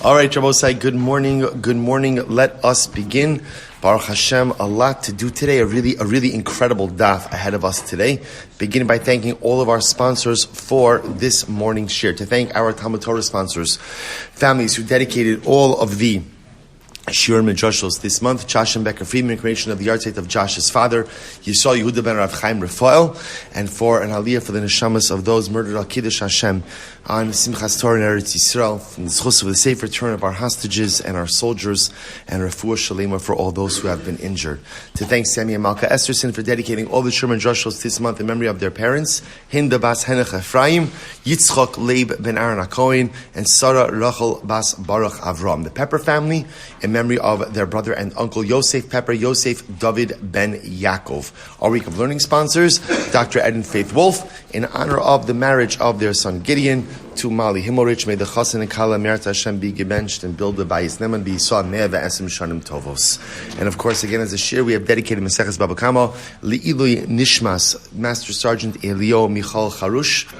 All right, Rabbosai, good morning. Good morning. Let us begin. Baruch Hashem, a lot to do today. A really incredible daf ahead of us today. Beginning by thanking all of our sponsors for this morning's share. To thank our TALMUD TORAH sponsors, families who dedicated all of the Shiurim and Joshos this month. Josh and Becca Friedman, creation of the yahrzeit of Josh's father, Yisroel Yehuda ben HaRav Chaim Rephael, and for an aliyah for the Neshamas of those murdered al Kiddush Hashem on Simchas Torah in Eretz Yisrael, from the zechus of the safe return of our hostages and our soldiers, and refuah sheleima for all those who have been injured. To thank Sammy and Malka Esterson for dedicating all the Shiurim and Joshos this month in memory of their parents, Hinda bas Henech Ephraim, Yitzchok Leib ben Aaron HaKohen, and Sarah Rachel bas Baruch Avram. The Pepper family, in memory of their brother and uncle Yosef Pepper, Yosef David ben Yaakov. Our week of learning sponsors, Dr. Ed and Faith Wolf, in honor of the marriage of their son Gideon to Mali Himorich. May the Chassan and Kala Merit Hashem be gebenched and build the Bayis Neman be Yisrael Neva Esim Shanim Tovos. And of course, again, as a shir, we have dedicated Maseches Baba Kama Li'ilui Nishmas, Master Sergeant Eliyahu Michal Harush,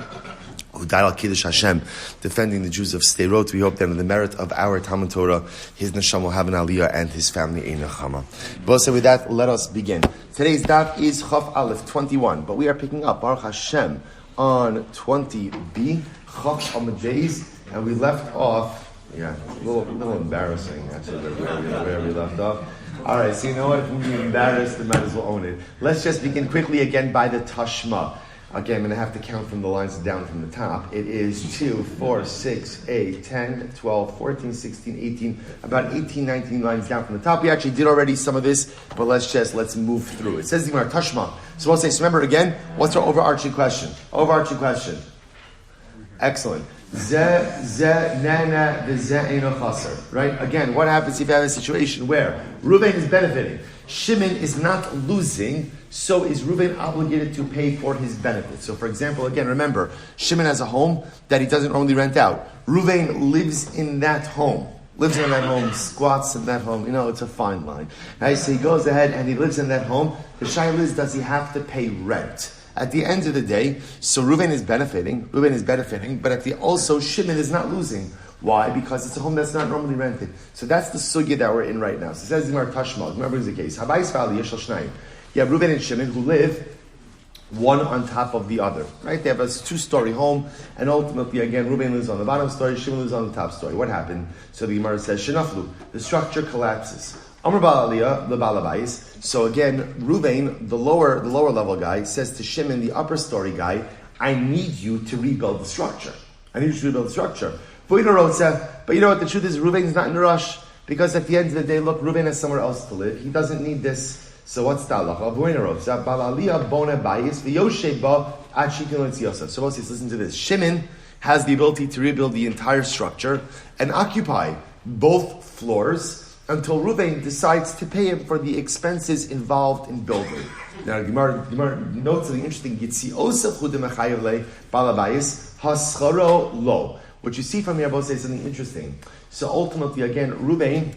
who died al Kiddush Hashem, defending the Jews of Sderot. We hope that in the merit of our TALMUD Torah, his Neshama will have an aliyah and his family a Neshama. But with that, let us begin. Today's daf is Chaf Aleph 21, but we are picking up Baruch Hashem on 20b, Chaf Amadeis, and we left off, a little embarrassing actually where we left off. All right, so you know what? If we're embarrassed, we might as well own it. Let's just begin quickly again by the Tashma. Okay, I'm going to have to count from the lines down from the top. It is 2, 4, 6, 8, 10, 12, 14, 16, 18, about 18, 19 lines down from the top. We actually did already some of this, but let's move through. It says the Gemara, Tashma. So we'll say, so remember again, what's our overarching question? Excellent. Right? Again, what happens if you have a situation where Reuven is benefiting, Shimon is not losing, so is Reuven obligated to pay for his benefit? So for example, again, remember, Shimon has a home that he doesn't normally rent out. Reuven lives in that home, squats in that home. You know, it's a fine line. Right? So he goes ahead and he lives in that home. The shaila is, does he have to pay rent? At the end of the day, so Reuven is benefiting, but also Shimon is not losing. Why? Because it's a home that's not normally rented. So that's the sugya that we're in right now. So it says Gemara Tashma. Remember the case. You have Reuven and Shimon who live one on top of the other. Right? They have a 2-story home, and ultimately, again, Reuven lives on the bottom story, Shimon lives on the top story. What happened? So the Gemara says, Shenaflu, the structure collapses. Amar Ba'aliyah, the Balabais. So again, Reuven, the lower level guy, says to Shimon, the upper story guy, I need you to rebuild the structure. But you know what, the truth is, Reuven is not in a rush, because at the end of the day, look, Reuven has somewhere else to live. He doesn't need this. So what's the halacha? So listen to this. Shimon has the ability to rebuild the entire structure and occupy both floors until Reuven decides to pay him for the expenses involved in building. Now, Gemara notes something interesting. What you see from here, both say something interesting. So ultimately, again, Reuven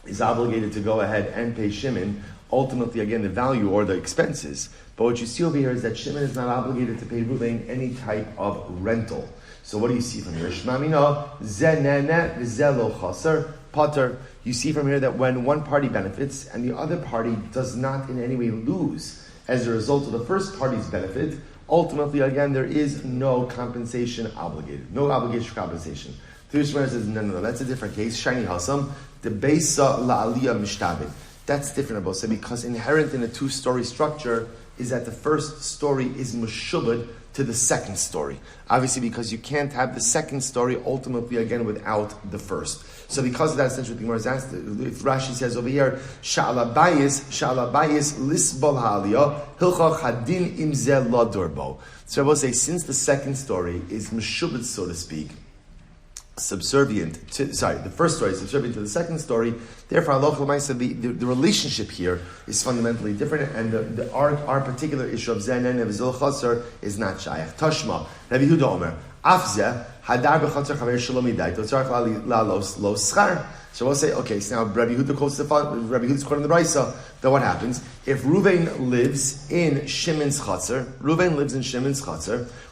is obligated to go ahead and pay Shimon, ultimately, again, the value or the expenses. But what you see over here is that Shimon is not obligated to pay Reuven any type of rental. So what do you see from here? Potter. You see from here that when one party benefits and the other party does not in any way lose as a result of the first party's benefit, ultimately, again, there is no compensation obligated. No obligation for compensation. The Yisroel says, no, that's a different case. Shiny Hasam, the Beisa la aliyah mishtabin. That's different, Abose, because inherent in a 2-story structure is that the first story is mushubad to the second story. Obviously, because you can't have the second story ultimately, again, without the first. So because of that, essentially, the Gemara is asked, if Rashi says over here, Sha'alabayis lisbol ha'aliyah, hilcha chadin imzeh la durbo. So I will say, since the second story is meshubed, so to speak, the first story is subservient to the second story, therefore, the relationship here is fundamentally different, and our particular issue of Zenen and Zil Chaser is not Shayach. Tashma, Rabbi Yehuda Omer, Afzeh, Hadar b'chatzar chaver shalom idai, totzarach lo schar. So we'll say, okay, so now Rabbi Yehuda quotes Rabbi Yehuda's quoting the Brisa. Then what happens? If Reuven lives in Shimon's chatzar,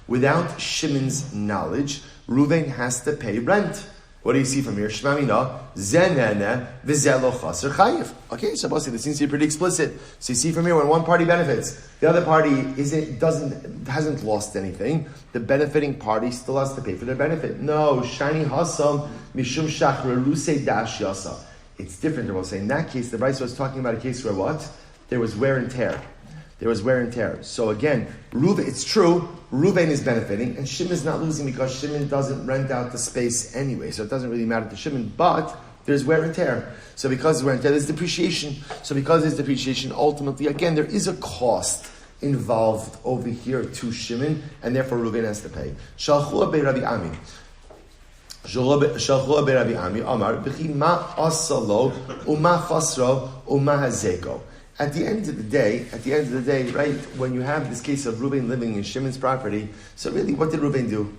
without Shimon's knowledge, Reuven has to pay rent. What do you see from here? Shmamina, zenene, v'zelo chaser chayiv. Okay, so this seems to be pretty explicit. So you see from here, when one party benefits, the other party hasn't lost anything. The benefiting party still has to pay for their benefit. No, shani hasam mishum shachraruse dash yasa. It's different. We'll say in that case, the Brisa was talking about a case where what? There was wear and tear. So again, it's true, Reuven is benefiting, and Shimon is not losing because Shimon doesn't rent out the space anyway. So it doesn't really matter to Shimon, but there's wear and tear. So because there's wear and tear, there's depreciation. So because there's depreciation, ultimately, again, there is a cost involved over here to Shimon, and therefore Reuven has to pay. Shalchua be Rabbi Ami. Shalchua be Rabbi Ami, Amar, B'chi ma asalo, uma chasro, uma hazeko. At the end of the day, right, when you have this case of Reuven living in Shimon's property, so really, what did Reuven do?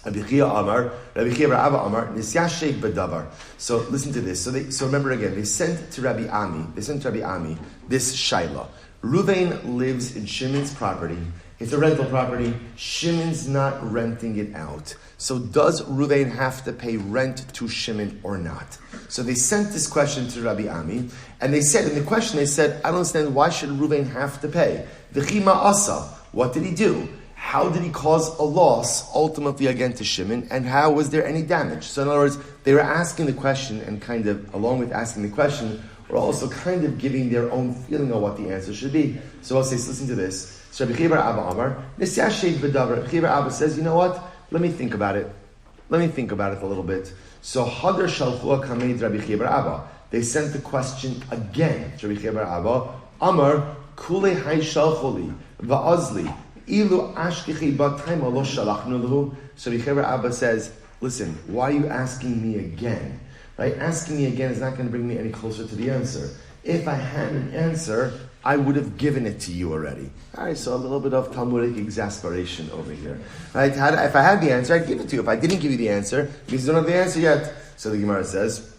Rabbi Chia Amar, Nisyashek Badavar. So listen to this. So remember again, they sent to Rabbi Ami this shaila. Reuven lives in Shimon's property. It's a rental property. Shimon's not renting it out. So does Reuven have to pay rent to Shimon or not? So they sent this question to Rabbi Ami, and they said, in the question, I don't understand, why should Reuven have to pay? V'chima asa, what did he do? How did he cause a loss, ultimately again to Shimon, and how was there any damage? So in other words, they were asking the question, and kind of, along with asking the question, were also kind of giving their own feeling of what the answer should be. So I'll say, listen to this. So Rabbi Chia Abba Amar, Nisyashek B'davar. Rabbi Chia Abba says, you know what? Let me think about it a little bit. So Hadar Shalchua Kameid Rabbi Chia Abba. They sent the question again to Rabbi Chia Abba. Amar Kule Hay Shalchuli Va'azli Ilu Ashkichi Batayma Lo Shalachnu Lahu. So Rabbi Chia Abba says, listen, why are you asking me again? Right? Asking me again is not going to bring me any closer to the answer. If I had an answer, I would have given it to you already. All right, so a little bit of Talmudic exasperation over here. Right? If I had the answer, I'd give it to you. If I didn't give you the answer, because you don't have the answer yet. So the Gemara says,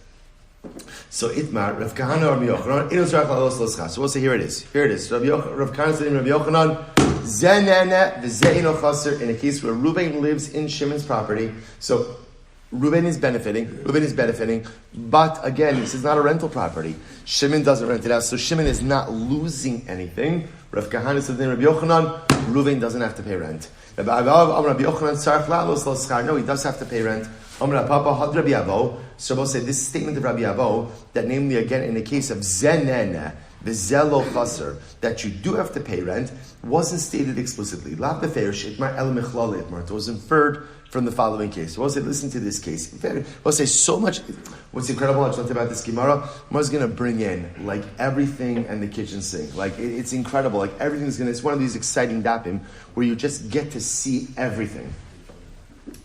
so Itmar, Rav Kahana or Rabbi Yochanan, so we'll say here it is. Rav Kahana said Rabbi Yochanan, Zenene v'ze'ino chaser, in a case where Reuven lives in Shimon's property. So Reuven is benefiting, but again, this is not a rental property. Shimon doesn't rent it out, so Shimon is not losing anything. Rav Kahana said in Rabbi Yochanan, Reuven doesn't have to pay rent. Rabbi Yochanan, no, he does have to pay rent. So we'll say this statement of Rabbi Avo, that namely again in the case of Zenene, the zelo chaser, that you do have to pay rent, wasn't stated explicitly. It was inferred from the following case. We'll say, listen to this case. We'll say so much. What's incredible about this Gemara, Gemara's going to bring in like everything and the kitchen sink. Like it's incredible. Like everything's going to. It's one of these exciting dapim where you just get to see everything.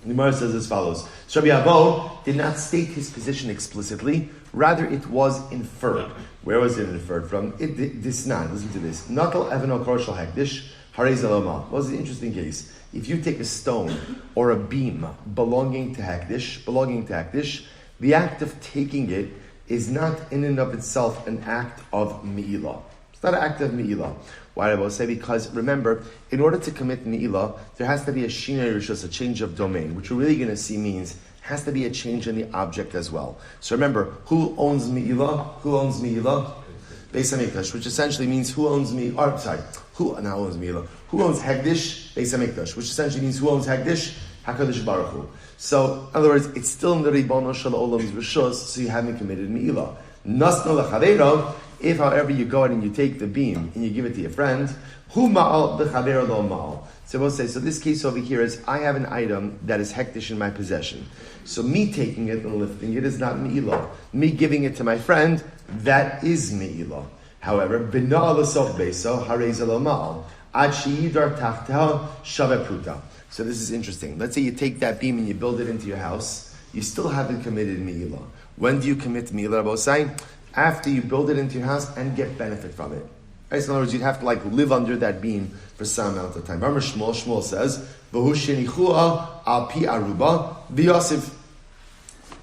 The Gemara says as follows: Rabbi Avo did not state his position explicitly. Rather, it was inferred. Where was it inferred from? Listen to this. Natal Evan Korshal Hekdish Harez Eloma. Was an interesting case. If you take a stone or a beam belonging to Hekdish, the act of taking it is not in and of itself an act of Me'ilah. It's not an act of Me'ilah. Why do I say? Because remember, in order to commit Me'ilah, there has to be a Shinei Rishus, a change of domain, which we're really going to see means has to be a change in the object as well. So remember, who owns Me'ilah? Beis HaMikdash, which essentially means who owns Me'ilah? Who owns Me'ilah? Who owns Hekdish? Beis HaMikdash, which essentially means who owns Hekdish? HaKadosh Baruch Hu. So, in other words, it's still in the Ribono Shel Olam's Rishus, so you haven't committed Me'ilah. Nasno l'chaveiro, if however you go out and you take the beam and you give it to your friend, hu ma'al b'chaveiro lo ma'al. So we'll say, so this case over here is, I have an item that is Hekdish in my possession. So me taking it and lifting it is not Me'ilah. Me giving it to my friend, that is Me'ilah. However, b'na l'sof beso, harez lo ma'al. Ad she'idar tachteha shave pruta. So this is interesting. Let's say you take that beam and you build it into your house. You still haven't committed Me'ilah. When do you commit Me'ilah, Rabosai? After you build it into your house and get benefit from it. Right? So in other words, you'd have to live under that beam for some amount of time. Remember Shmuel says, V'hu shenichua al pi aruba v'yosif.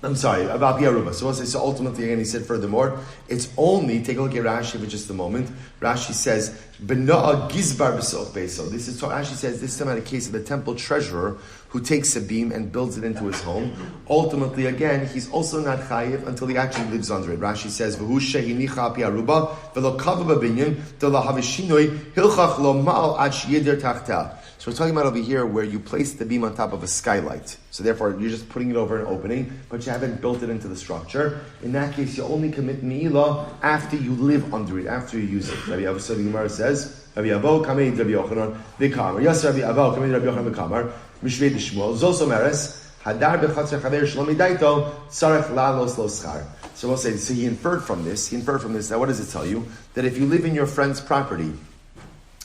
I'm sorry, about Biaruba. So ultimately, again, he said furthermore, it's only, take a look at Rashi for just a moment. Rashi says, B'na'a gizbar b'soch beiso. Rashi says, this is about a case of the temple treasurer who takes a beam and builds it into his home. Ultimately, again, he's also not chayiv until he actually lives under it. Rashi says, V'hu shehinicha Biaruba, v'lo kava b'binyan, d'lo havishinoi, hilchach lo ma'al ad shiyidir tachta. So we're talking about over here where you place the beam on top of a skylight. So therefore, you're just putting it over an opening, but you haven't built it into the structure. In that case, you only commit mi'ilah after you live under it, after you use it. Rabbi Avo, so the Gemara says, Rabbi Avo, kamei Rabbi Yochanan, v'kamar. Yes, Rabbi Avo, kamei Rabbi Yochanan, v'kamar. Mishvei Shmuel. Zoso meres, hadar b'chatzer chaver shlomi daito, tzarech lalos lo schar. So we'll say, so he inferred from this, now what does it tell you? That if you live in your friend's property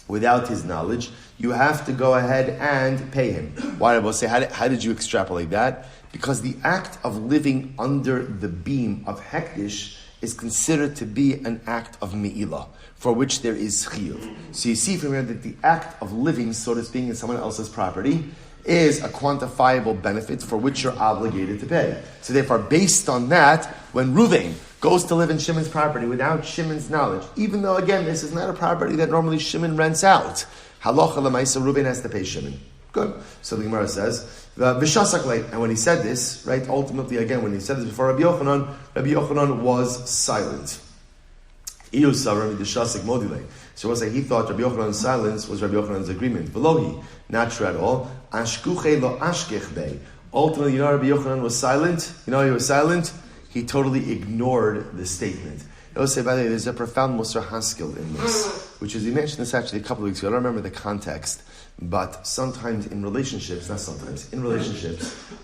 without his knowledge, you have to go ahead and pay him. Why? I will say, how did you extrapolate that? Because the act of living under the beam of hektish is considered to be an act of me'ilah, for which there is chiyuv. So you see from here that the act of living, so to speak, in someone else's property is a quantifiable benefit for which you're obligated to pay. So therefore, based on that, when Ruvain goes to live in Shimon's property without Shimon's knowledge, even though, again, this is not a property that normally Shimon rents out, halacha l'maisa, Ruvain has to pay Shimon. Good. So the Gemara says, and when he said this, right, ultimately, again, when he said this before Rabbi Yochanan was silent. So we'll say he thought Rabbi Yochanan's silence was Rabbi Yochanan's agreement. Velohi, not true at all. Ashkuche lo ashkech bei. Ultimately, Rabbi Yochanan was silent. He was silent. He totally ignored the statement. I will say, by the way, there's a profound Musar Haskell in this, which is, we mentioned this actually a couple of weeks ago. I don't remember the context, but sometimes in relationships,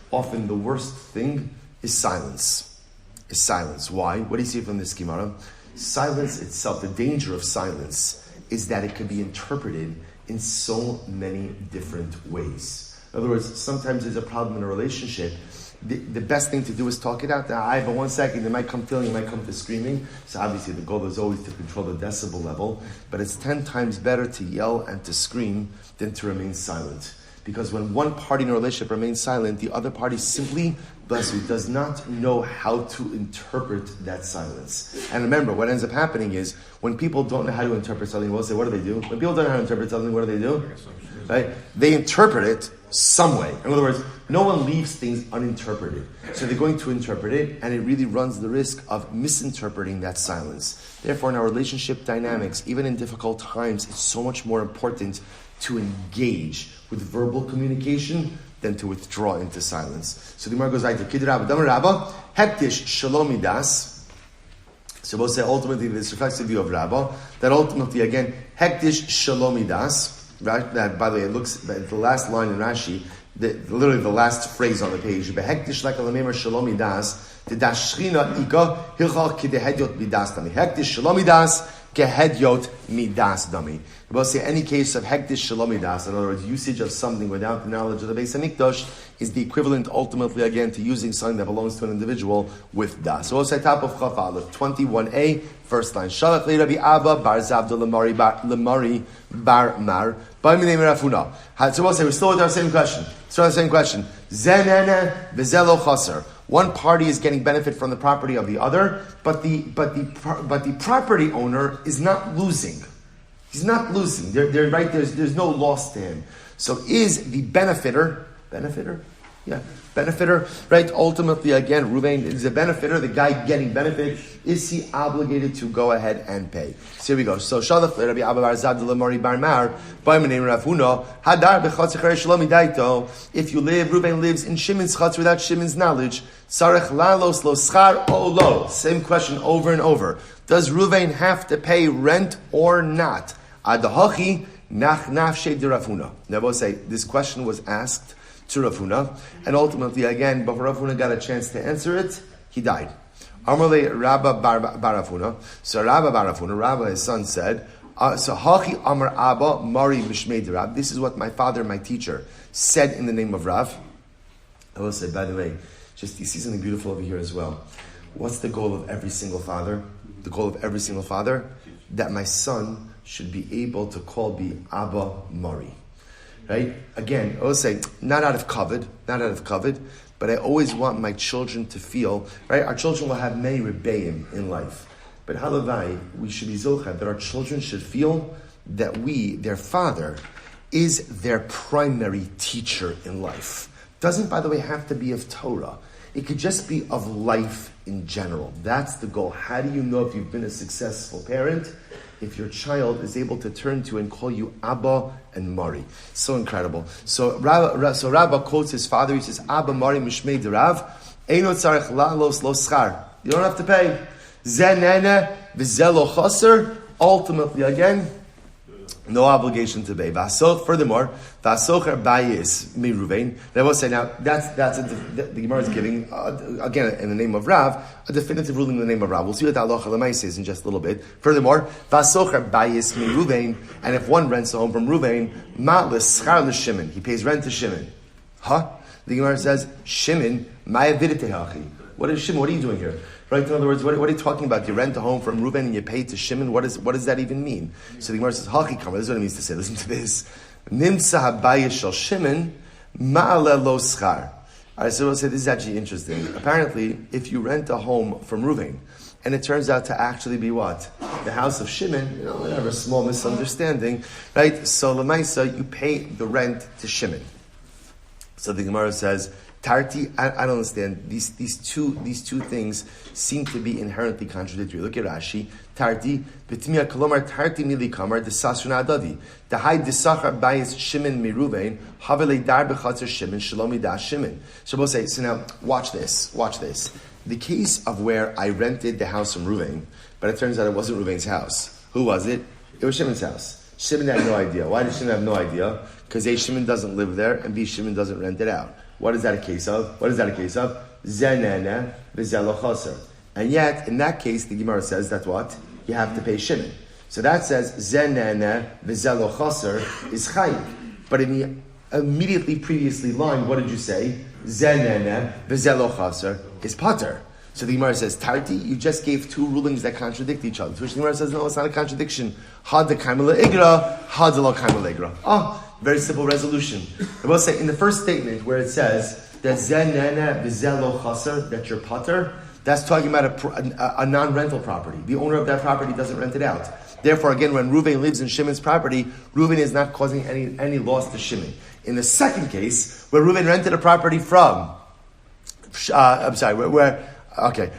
often the worst thing is silence. Why? What do you see from this Gemara? Silence itself, the danger of silence, is that it can be interpreted in so many different ways. In other words, sometimes there's a problem in a relationship. The best thing to do is talk it out. But 1 second, they might come feeling, you might come to screaming. So obviously the goal is always to control the decibel level. But it's 10 times better to yell and to scream than to remain silent. Because when one party in a relationship remains silent, the other party simply, bless you, does not know how to interpret that silence. And remember, what ends up happening is, when people don't know how to interpret something, we'll say, what do? When people don't know how to interpret something, what do? Right? They interpret it some way. In other words, no one leaves things uninterpreted. So they're going to interpret it, and it really runs the risk of misinterpreting that silence. Therefore, in our relationship dynamics, even in difficult times, it's so much more important to engage with verbal communication than to withdraw into silence. So the Gemara goes like to Kid Rabba, Damar Rabba, Hektish Shalom Das. So we'll say ultimately this reflects the view of Rabba, that ultimately again, Hektish Shalom Das. That, by the way, it looks at the last line in Rashi, literally the last phrase on the page. Behektish like alamemer Shalom Das, the dashchina ika hilchach kidehedyot midas dami. Hektish Shalom Das. Kehedyot midas dami. We'll say any case of hektish shalom midas, in other words, usage of something without the knowledge of the Beis Hamikdash, is the equivalent ultimately again to using something that belongs to an individual with das. So we'll say top of Chaf Aleph 21a, first line. Shalach li Rabbi Abba bar Zavda lemari bar mar by minei merafuna. So we'll say we're still with our same question. Zenene v'zelo chaser. One party is getting benefit from the property of the other, but the property owner is not losing. He's not losing. They're right. There's no loss to him. So is the benefiter? Yeah, benefiter. Right. Ultimately, again, Ruvain is a benefiter. The guy getting benefit, is he obligated to go ahead and pay? So here we go. So Shalach Rabbi Abba bar Zavda lemari bar mar by minei Rafuno hadar bechatz shlomi daito. If you live, Ruvain lives in Shimon's chatz without Shimon's knowledge. Sarech lalos lo schar o lo. Same question over and over. Does Ruvain have to pay rent or not? Adahachi nach nafshe de Rafuna. Now we'll say this question was asked to Rafuna, and ultimately again, before Rafuna got a chance to answer it, he died. Amarle Rabba bar Rafuna. So Rabba bar Rafuna, Rabba his son said, so Hachi Amar Abba Mari Mishmei de Rab. This is what my father, my teacher, said in the name of Rav. I will say, by the way, just you see something beautiful over here as well. What's the goal of every single father? The goal of every single father? That my son should be able to call me Abba Mari. Right? Again, I will say, not out of kavod, but I always want my children to feel, right? Our children will have many rebbeim in life. But halavai, we should be zochah that our children should feel that we, their father, is their primary teacher in life. Doesn't, by the way, have to be of Torah. It could just be of life in general. That's the goal. How do you know if you've been a successful parent? If your child is able to turn to and call you Abba and Mari. So incredible. So Rabbi quotes his father. He says, Abba Mari Mishmei Derav, Eino Tzarech La'los Lo Schar. You don't have to pay. Zenene V'zelo Chaser. Ultimately, again, no obligation to pay. Furthermore, Vasocher Bayis Mi Ruvain. They will say now the Gemara is giving again in the name of Rav a definitive ruling in the name of Rav. We'll see what the halacha l'may says in just a little bit. Furthermore, Vasocher Bayis Mi Ruvain, and if one rents a home from Ruvain, Ma l'schar l'Shimon, he pays rent to Shimon. The Gemara says Shimon Ma'avid tehachi. What is Shimon? What are you doing here? Right? In other words, what are you talking about? You rent a home from Reuben and you pay to Shimon. What does that even mean? So the Gemara says, Haki Kamar. This is what it means to say. Listen to this. Nimtza habayis shel Shimon ma'ale lo schar. Alright, so we'll say this is actually interesting. Apparently, if you rent a home from Reuben, and it turns out to actually be what? The house of Shimon, whatever, small misunderstanding, right? So Lamaisa, you pay the rent to Shimon. So the Gemara says, Tarti, I don't understand. These two things seem to be inherently contradictory. Look at Rashi. Tarti, b'tmiya kolomar tarti mili kamar desasruna adadi. The Hy'd desachar bayis Shimon miruvein havele dar bechatzer Shimon shalomi da Shimon. So we'll say. So now watch this. The case of where I rented the house from Reuven, but it turns out it wasn't Reuven's house. Who was it? It was Shimon's house. Shimon had no idea. Why did Shimon have no idea? Because A, Shimon doesn't live there, and B, Shimon doesn't rent it out. What is that a case of? Zenene v'zelo chaser. And yet, in that case, the Gemara says that what? You have to pay Shimon. So that says Zenene v'zelo chaser is chayiv. But in the immediately previously line, what did you say? Zenene v'zelo chaser is pater. So the Gemara says, Tarti, you just gave two rulings that contradict each other. To which the Gemara says, no, it's not a contradiction. Had the kaimel igra, had the lo kaimel igra. Very simple resolution. I will say, in the first statement where it says that zenene v'zelo chaser, that you're pater, that's talking about a non-rental property. The owner of that property doesn't rent it out. Therefore, again, when Reuven lives in Shimon's property, Reuven is not causing any loss to Shimon. In the second case, where Reuven rented a property from, Reuven,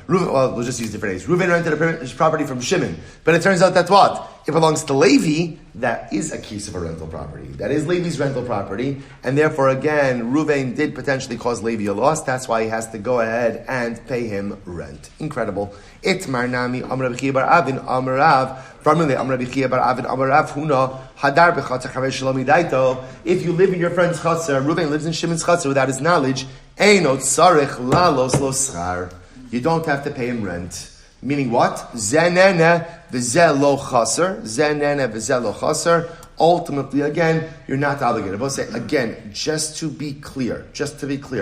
well, we'll just use different names. Reuven rented his property from Shimon, but it turns out that's what? It belongs to Levi. That is a case of a rental property. That is Levi's rental property, and therefore, again, Reuven did potentially cause Levi a loss. That's why he has to go ahead and pay him rent. Incredible. Itmar nami amar Rabbi bar Avin amar Rav. From the amar Rabbi bar Avin amar Rav huna hadar b'chatzer chaver shalomi daito. If you live in your friend's chatzer, Reuven lives in Shimon's chatzer without his knowledge. Eino tzarech lalos lo schar. You don't have to pay him rent. Meaning what? Zenene v'zelo chaser. Zenene v'zelo chaser. Ultimately, again, you're not obligated. I'll say, again, just to be clear,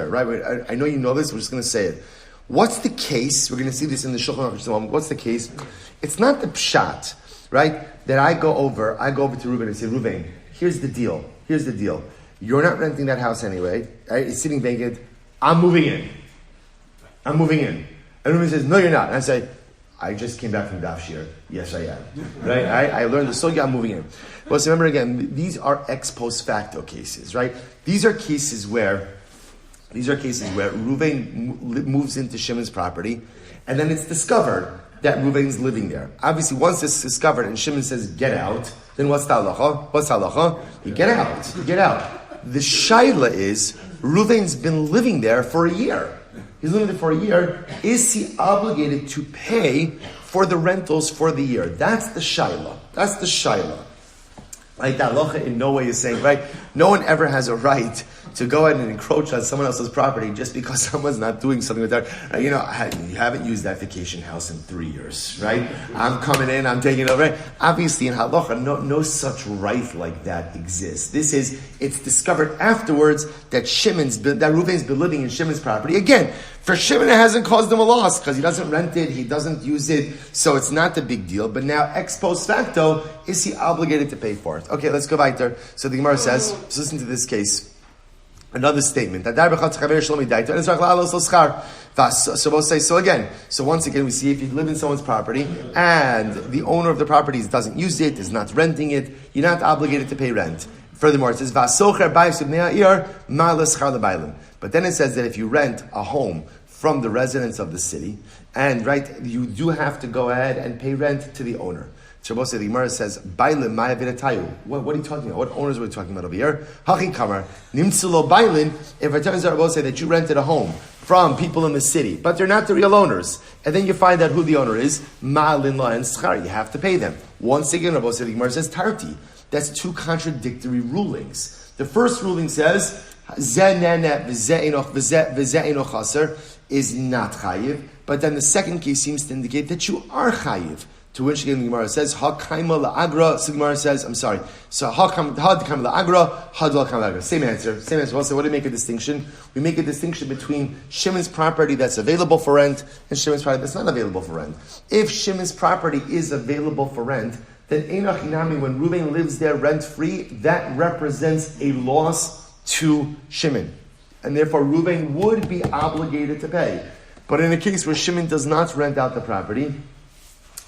right? I know you know this, we're just going to say it. What's the case? We're going to see this in the Shulchan Aruch. What's the case? It's not the pshat, right? That I go over to Reuven and say, Reuven, here's the deal. You're not renting that house anyway, right? It's sitting vacant. I'm moving in. And Reuven says, no, you're not. And I say, I just came back from Daf Shir. Yes, I am. Right? I learned the sugya, I'm moving in. But remember again, these are ex post facto cases, right? These are cases where Reuven moves into Shimon's property, and then it's discovered that Reuven's living there. Obviously, once it's discovered and Shimon says, get out, then what's the halacha? You get out. The shaila is, Reuven's been living there for a year. He's living there for a year. Is he obligated to pay for the rentals for the year? That's the shaila. Like that halacha in no way is saying, right? No one ever has a right to go ahead and encroach on someone else's property just because someone's not doing something with that. You haven't used that vacation house in 3 years, right? I'm coming in, I'm taking it over. Right? Obviously, in halacha, no such right like that exists. It's discovered afterwards that Reuven's been living in Shimon's property. Again, for Shimon, it hasn't caused him a loss because he doesn't rent it, he doesn't use it, so it's not a big deal. But now, ex post facto, is he obligated to pay for it? Okay, let's go weiter. So the Gemara says, so listen to this case. Another statement. So once again, we see if you live in someone's property and the owner of the property doesn't use it, is not renting it, you're not obligated to pay rent. Furthermore, it says, but then it says that if you rent a home from the residents of the city, and you do have to go ahead and pay rent to the owner. The Gemara says, what are you talking about? What owners are we talking about over here? If it turns out that you rented a home from people in the city, but they're not the real owners, and then you find out who the owner is, you have to pay them. Once again, the Gemara says, tarti. That's two contradictory rulings. The first ruling says, is not chayiv, but then the second case seems to indicate that you are chayiv. To which again the Gemara says, ha-kaima la'agra, so the Gemara says, I'm sorry, so ha-kaima la'agra, ha-dal-kaima la'agra. Same answer. We'll say, what do we make a distinction? We make a distinction between Shimon's property that's available for rent and Shimon's property that's not available for rent. If Shimon's property is available for rent, then Einach Inami, when Reuven lives there rent-free, that represents a loss to Shimon. And therefore Reuven would be obligated to pay. But in a case where Shimon does not rent out the property,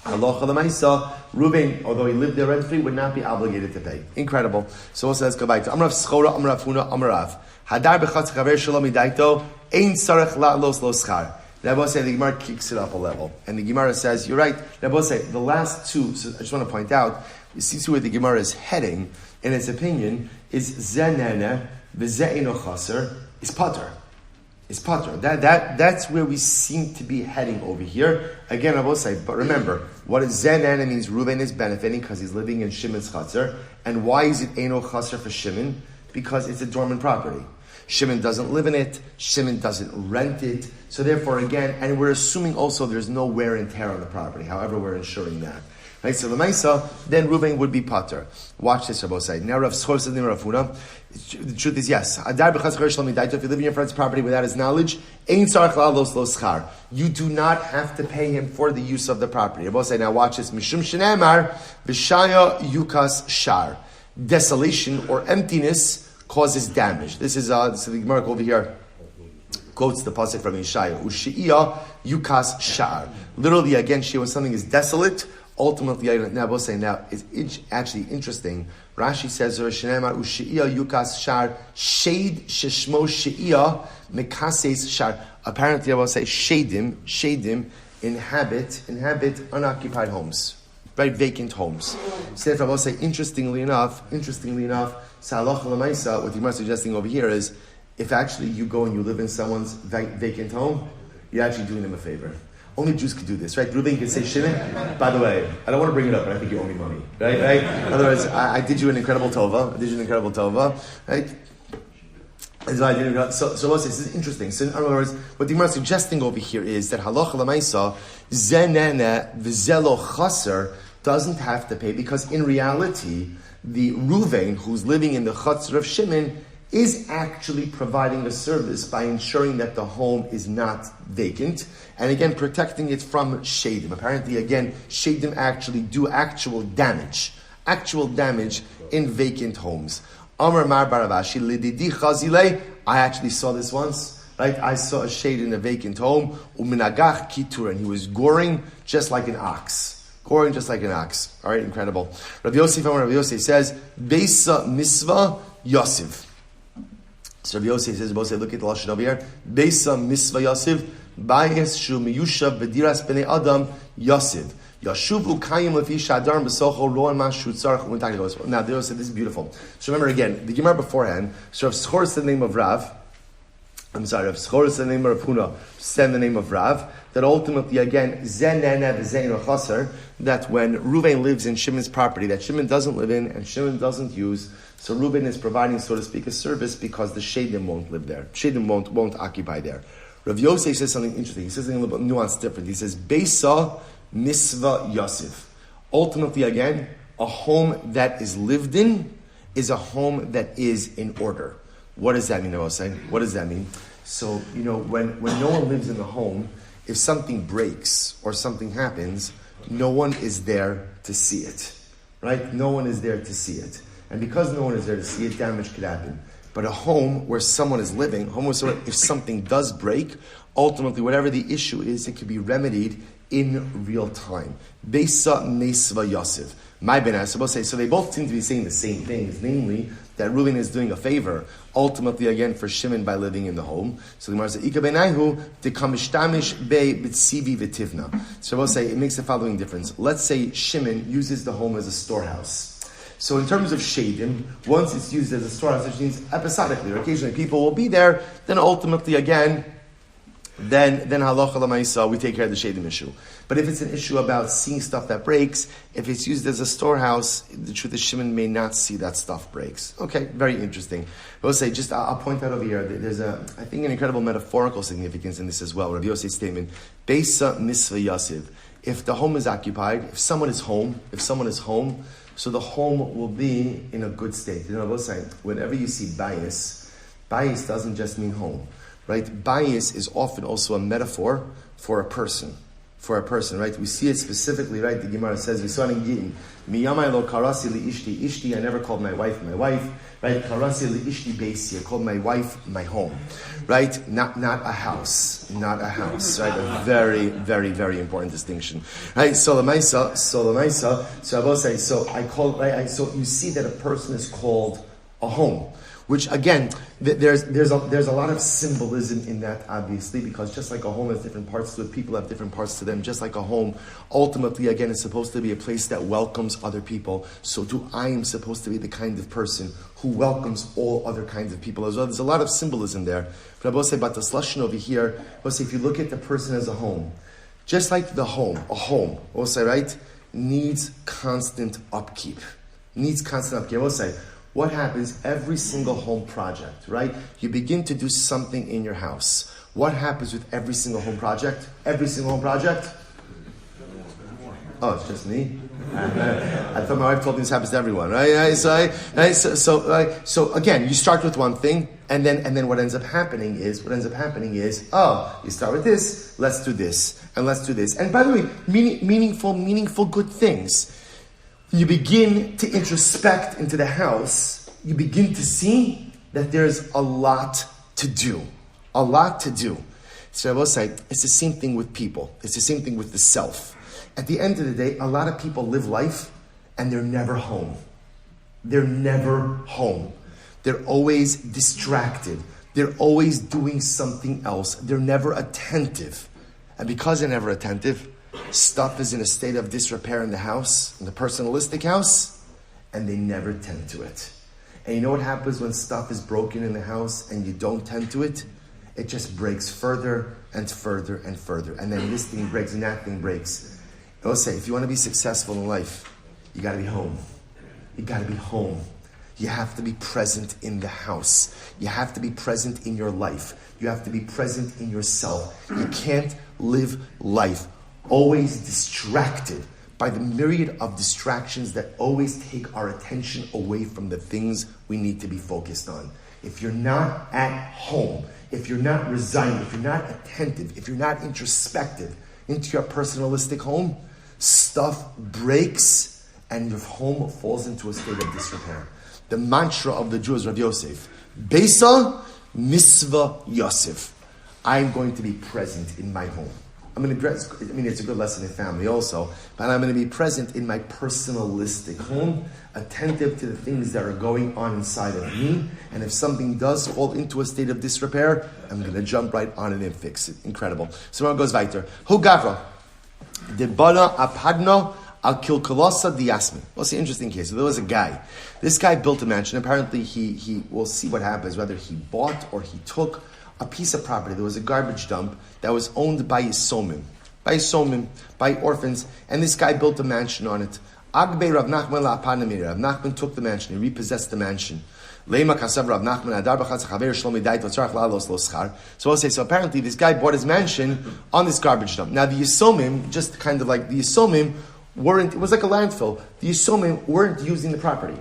Halacha l'maisa, Reuven, although he lived there rent-free, would not be obligated to pay. Incredible. So also let's go back to Amrav Schora, Amrav Huna, Amrav. Hadar b'chatz chaver shalom idaito, ein tzarech la'los lo schar. Rabbi say the Gemara kicks it up a level. And the Gemara says, you're right. Rabbi say the last two, so I just want to point out, you see where the Gemara is heading, in its opinion, is zenene, v'ze'eno chaser, is pater. Is pater. That's where we seem to be heading over here. Again, I will say, but remember, what is zenene means Reuven is benefiting because he's living in Shimon's chaser. And why is it eno chaser for Shimon? Because it's a dormant property. Shimon doesn't live in it. Shimon doesn't rent it. So therefore, again, and we're assuming also there's no wear and tear on the property. However, we're ensuring that. Right? So l'maisa, then Reuven would be pater. Watch this, Rabbi say. Now, Rav Schor says, Rav Huna. The truth is, yes. If you live in your friend's property without his knowledge, you do not have to pay him for the use of the property. Rabbi say, now watch this. Mishum shenemar v'shaya yukas shar. Desolation or emptiness causes damage. This is so the Gemara over here quotes the pasuk from Yeshaya. Ushiya yukas shar. Literally, again, when something is desolate, ultimately, now we'll say now it's actually interesting. Rashi says, "Ushiya yukas shar shade sheshmo shiya mekases shar." Apparently, I will say shadim inhabit unoccupied homes, right? Vacant homes. So I will say, interestingly enough, Salach l'maisa, what the Gemara is suggesting over here is, if actually you go and you live in someone's vacant home, you're actually doing them a favor. Only Jews could do this, right? Reuven could say, Shimon, by the way, I don't want to bring it up, but I think you owe me money, right? In other words, I did you an incredible tova, right? So this is interesting. So in other words, what the Gemara is suggesting over here is that halacha l'maisa, zenene v'zelo chaser, doesn't have to pay, because in reality, the Reuven, who's living in the chutzner of Shimon, is actually providing a service by ensuring that the home is not vacant, and again, protecting it from shadim. Apparently, again, shadim actually do actual damage in vacant homes. Amar Mar Baravashi, Lididi Chazile, I actually saw this once, right? I saw a shade in a vacant home, Uminagach Kitur, and he was goring just like an ox. All right, incredible. Rabbi Yosef says, Beisa Misva Yosef. So Rabbi Yosef says, look at the Lashon over here. Beisa Misva Yosef, Bayes Shu Miyushav B'diras B'nei Adam Yosef. Yashuvu Kayim Lefi Shadar B'Socho Roan Mashu Tzarech. Now, they said this is beautiful. So remember again, the Gemara beforehand, so Rav Schor is the name of Rav. Rav Schor is the name of Rav Huna, send the name of Rav. That ultimately, again, that when Reuven lives in Shimon's property, that Shimon doesn't live in and Shimon doesn't use, so Reuven is providing, so to speak, a service because the Shadim won't live there. Shadim won't occupy there. Rav Yosef says something interesting. He says something a little bit nuanced different. He says, Beisa Misva Yosef. Ultimately, again, a home that is lived in is a home that is in order. What does that mean, Rabbi? What does that mean? So, when no one lives in the home, if something breaks or something happens, no one is there to see it, right? No one is there to see it. And because no one is there to see it, damage could happen. But a home where someone is living, if something does break, ultimately, whatever the issue is, it can be remedied in real time. Beisa Mesva Yosef. My Ben Asabot say, so they both seem to be saying the same things, namely that Reuven is doing a favor, ultimately again for Shimon by living in the home. So the Gemara says, Ika benayhu dekamishhtamish be b'tzivi v'tivna. So we'll say it makes the following difference. Let's say Shimon uses the home as a storehouse. So in terms of shadim, once it's used as a storehouse, which means episodically or occasionally people will be there, then ultimately again, then halacha l'maisa, we take care of the shadim issue. But if it's an issue about seeing stuff that breaks, if it's used as a storehouse, the truth is Shimon may not see that stuff breaks. Okay, very interesting. I'll say, I'll point out over here, there's I think an incredible metaphorical significance in this as well. Rabbi Yossi's statement, Beisa Misva Yasiv. If the home is occupied, if someone is home, so the home will be in a good state. You know, Rabbi say, whenever you see bias doesn't just mean home. Right? Bias is often also a metaphor for a person. Right? We see it specifically, right? The Gemara says, Miyamai lo karasi li ishti, I never called my wife, right? Karasi li ishti beisi, I called my wife my home. Right? Not a house, right? A very, very, very important distinction. Right? So I will say, so I call, right? So you see that a person is called a home. Which again, there's a lot of symbolism in that, obviously, because just like a home has different parts to it, people have different parts to them. Just like a home, ultimately, again, is supposed to be a place that welcomes other people. So too, I am supposed to be the kind of person who welcomes all other kinds of people as well. There's a lot of symbolism there. But I will say about the slushing over here, I will say if you look at the person as a home, just like a home, I will say, right, needs constant upkeep. I will say, what happens every single home project, right? You begin to do something in your house. What happens with every single home project? Oh, it's just me? I thought my wife told me this happens to everyone, right? So again, you start with one thing, and then what ends up happening is, you start with this, let's do this, and let's do this. And by the way, meaningful good things. You begin to introspect into the house, you begin to see that there's a lot to do. So I will say, it's the same thing with people. It's the same thing with the self. At the end of the day, a lot of people live life and they're never home. They're always distracted. They're always doing something else. They're never attentive. And because they're never attentive, stuff is in a state of disrepair in the house, in the personalistic house, and they never tend to it. And you know what happens when stuff is broken in the house and you don't tend to it? It just breaks further and further and further. And then this thing breaks and that thing breaks. I'll say, if you want to be successful in life, you got to be home. You have to be present in the house. You have to be present in your life. You have to be present in yourself. You can't live life always distracted by the myriad of distractions that always take our attention away from the things we need to be focused on. If you're not at home, if you're not resigned, if you're not attentive, if you're not introspective into your personalistic home, stuff breaks and your home falls into a state of disrepair. The mantra of the Jews, Rav Yosef, Beisa Misva Yosef. I'm going to be present in my home. It's a good lesson in family also, but I'm going to be present in my personalistic home, attentive to the things that are going on inside of me, and if something does fall into a state of disrepair, I'm going to jump right on it and fix it. Incredible. So it goes weiter. Hu gavra, de bana apadno al kilkolasa diasmin. Well, it's an interesting case. So there was a guy. This guy built a mansion. Apparently, he will see what happens, whether he bought or he took a piece of property. There was a garbage dump that was owned by Yisomim, by orphans, and this guy built a mansion on it. Agbe Rav Nachman la'apanamir. Rav Nachman took the mansion. He repossessed the mansion. Leima kasav Rav Nachman adar b'chatz chaver shlomi dait v'tzarach la'alos lo schar. So I'll say, so apparently this guy bought his mansion on this garbage dump. Now the Yisomim, just kind of like the Yisomim weren't, it was like a landfill. The Yisomim weren't using the property.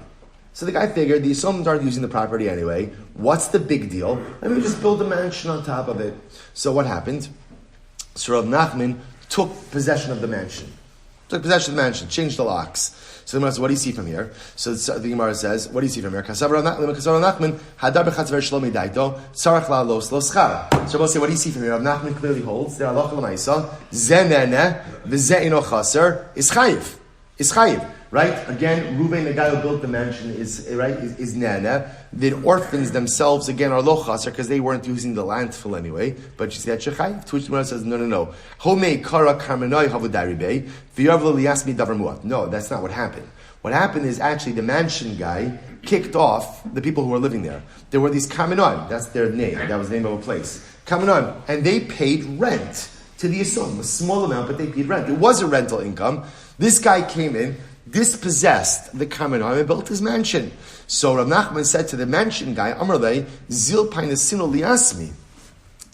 So the guy figured the Yisomim aren't using the property anyway. What's the big deal? Let me just build a mansion on top of it. So what happened? So Rav Nachman took possession of the mansion. Took possession of the mansion, changed the locks. So the Gemara says, what do you see from here? So the Gemara says, what do you see from here? So Rabbi say, what do you see from here? Rav Nachman clearly holds that Allah l'maisa zenene v'ze'ino chaser is chayiv. Is chayiv. Right? Again, Reuven, the guy who built the mansion, is nana. The orphans themselves, again, are lo chaser because they weren't using the landfill anyway. But you see that shechayiv. To which the Gemara says, no. Homei kara karmenoi havudaribe v'yavlo liyasmi davar muat. No, that's not what happened. What happened is actually the mansion guy kicked off the people who were living there. There were these karmenoim. That's their name. That was the name of a place. Karmenoim. And they paid rent to the Yisroel. A small amount, but they paid rent. It was a rental income. This guy came in, dispossessed the Karmenoim and built his mansion. So Rav Nachman said to the mansion guy, Amarle, Zil Painesino Liasmi.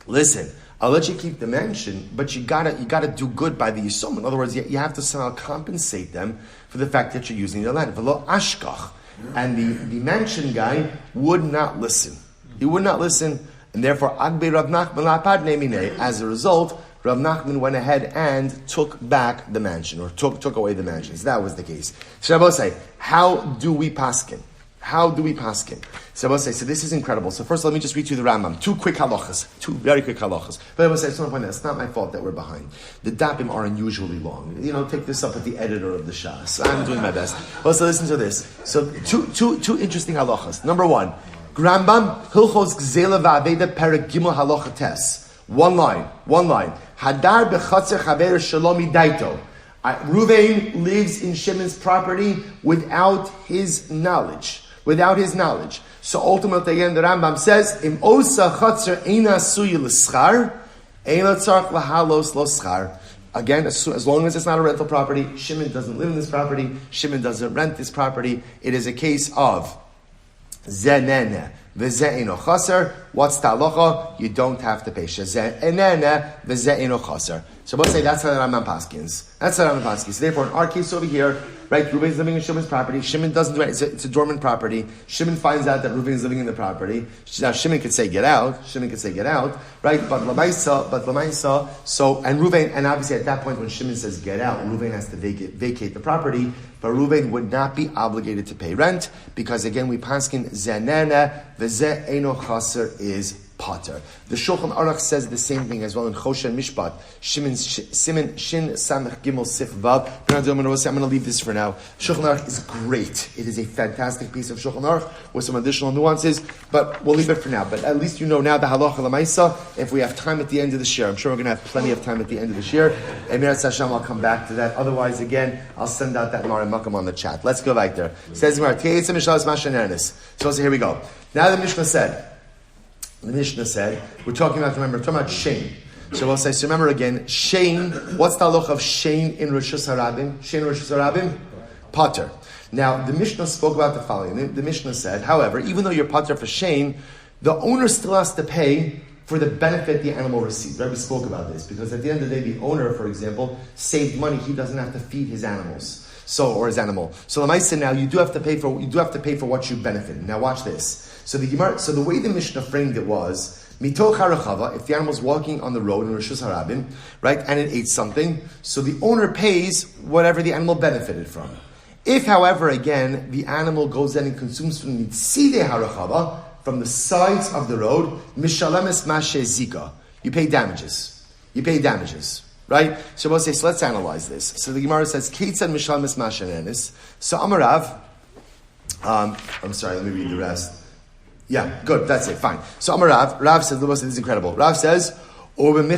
Listen, I'll let you keep the mansion, but you gotta do good by the Yisroel. In other words, you have to somehow compensate them for the fact that you're using their land. V'lo ashkach. And the mansion guy would not listen. He would not listen, and therefore, Agbe Rav Nachman lapad nemine. As a result, Rav Nachman went ahead and took back the mansion, or took away the mansion. So that was the case. So Rabbi say, how do we paskin? How do we paskin? So Rabbi say, so this is incredible. So first, let me just read you the Rambam. Two very quick halachas. But I will say, I just want to point out, it's not my fault that we're behind. The dapim are unusually long. Take this up with the editor of the Shas. I'm doing my best. Well, so listen to this. So two interesting halachas. Number one, Rambam Hilchos Gzela Va'aveda Perek Gimel Halacha Tes. One line. Hadar bechatzer chaver shalomi daito. Reuven lives in Shimon's property without his knowledge. So ultimately, again, the Rambam says, Im osa chatzer eina suyi l'schar, eina tzarch lahalos lo schar. Again, as long as it's not a rental property, Shimon doesn't live in this property, Shimon doesn't rent this property, it is a case of zenene. What's the halacha? You don't have to pay. So we'll say that's how the Rambam paskins. So therefore, in our case over here, right, Reuven is living in Shimon's property. Shimon doesn't do it. It's a dormant property. Shimon finds out that Reuven is living in the property. Now Shimon could say get out. Right? But Lamaisa. So and Reuven, and obviously at that point when Shimon says get out, Reuven has to vacate the property. But Reuven would not be obligated to pay rent because again we paskin zenena v'ze eno chaser is pater. The Shulchan Aruch says the same thing as well in Choshen Mishpat. Simon Shin Samech Gimel Sif Vav. I'm going to leave this for now. Shulchan Aruch is great. It is a fantastic piece of Shulchan Aruch with some additional nuances, but we'll leave it for now. But at least you know now the halacha l'maisa. If we have time at the end of the year, I'm sure we're going to have plenty of time at the end of the year. And Meretz Hashem, I'll come back to that. Otherwise, again, I'll send out that Mar and Malka on the chat. Let's go right there. Says Gemara, so here we go. Now the Mishnah said, we're talking about Shane. So we'll say, so remember again, Shane, what's the halacha of Shane in Rishus Harabim? Pater. Now, the Mishnah spoke about the following. The Mishnah said, however, even though you're Pater for Shane, the owner still has to pay for the benefit the animal receives. Right? We spoke about this, because at the end of the day, the owner, for example, saved money. He doesn't have to feed his animals. Or his animal. So the Maisa now, you do have to pay for what you benefited. Now watch this. So the way the Mishnah framed it was, mitoch harachava, if the animal's walking on the road in Rishus Harabim, right, and it ate something, so the owner pays whatever the animal benefited from. If, however, again, the animal goes in and consumes from mitzidei harachava, from the sides of the road, mishalemes mashe zika, you pay damages. Right? So we'll say, so let's analyze this. So the Gemara says, Ketzad Mishalamis Mashanenis. So Amarav, I'm sorry, let me read the rest. Yeah, good, that's it, fine. So Amarav, Rav says, this is incredible. Rav says, Obe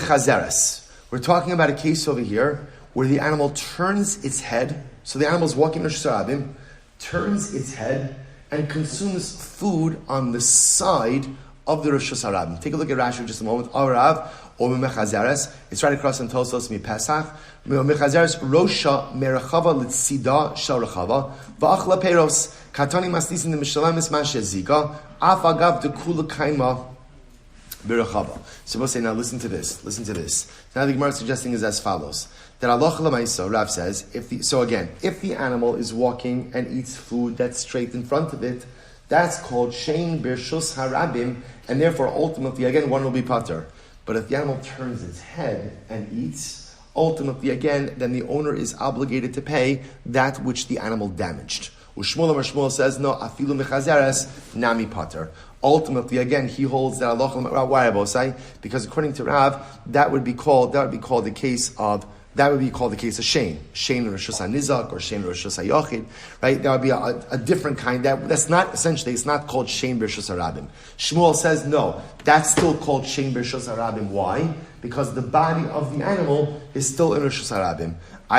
we're talking about a case over here where the animal turns its head. So the animal's walking in Shusarabim, turns its head and consumes food on the side of the Rosh Hashanah. Take a look at Rashi for just a moment. Arav or Mechazeres. It's right across from Tosos Mi Pesach. Mechazeres Rosha Merachava Litzida Shal Rachava Va'achla Peros Katani Maslisin the Mishalamis Mashe Zika Afagav de Kula Kaima Berachava. So we'll say now. Listen to this. Now the Gemara is suggesting is as follows. That Allah Lamaisa, Rav says, if the animal is walking and eats food that's straight in front of it, that's called Shein Birshus Harabim, and therefore ultimately, again, one will be pater. But if the animal turns its head and eats ultimately again, then the owner is obligated to pay that which the animal damaged. Shmuel says, no, afilu mechazeres nami pater. Ultimately, again, he holds that Allah, because according to Rav, that would be called the case of Shane Rishus HaNizak or Shane Rishus HaYachid, right? That would be a different kind. That's not essentially. It's not called Shane Rishus HaRabim. Shmuel says no. That's still called Shane Rishus HaRabim. Why? Because the body of the animal is still in Rishus HaRabim. So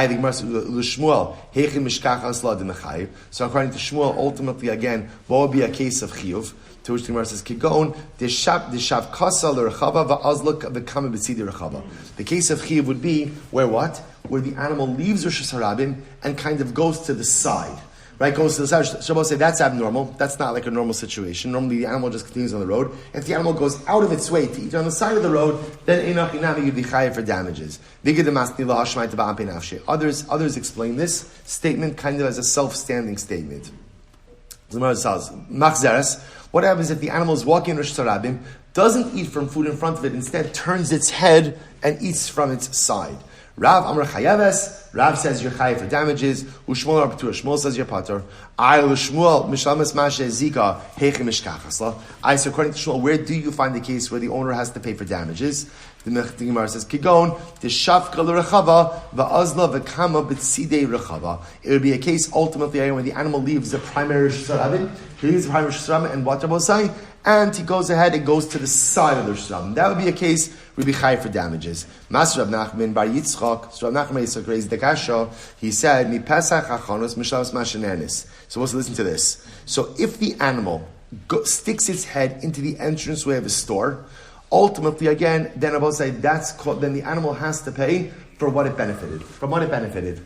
according to Shmuel, ultimately again, what would be a case of chiyuv? To which the Gemara says, "Kigon deshav kasa l'rechava va'azluk v'kama b'tzidi rechava." The case of chiyuv would be where what? Where the animal leaves Rishus HaRabim and kind of goes to the side. Right, goes to the side. Shabbos say that's abnormal. That's not like a normal situation. Normally, the animal just continues on the road. If the animal goes out of its way to eat on the side of the road, then enoch inami you'd be chayav for damages. Others explain this statement kind of as a self-standing statement. What happens if the animal is walking in Rishus HaRabim, doesn't eat from food in front of it, instead turns its head and eats from its side? Rav Amar Chayaves. Rav says you're chayav for damages. Ushmuel Amar Patur. Shmuel says you're patur. I Shmuel Mishlamas Mashe Zika Heichim Mishkachasla. So according to Shmuel, where do you find the case where the owner has to pay for damages? The Gemara says Kigon Tishafka l'Rechava va'azla v'kama b'tzidei Rechava. It would be a case ultimately when the animal leaves the primary Rishus HaRabim. He leaves the primary Rishus HaRabim and what Rabbi say, and he goes ahead and goes to the side of the Rishus HaRabim. That would be a case we'd be chayav for damages. Master Rav Nachman bar Yitzchak. So Rav Nachman Yitzchak raised the kasha. He said, "Mi pesach hachanos mishalos mashenenis." So let's listen to this. So if the animal sticks its head into the entranceway of a store, ultimately again, then Rabbi say then the animal has to pay for what it benefited. From what it benefited.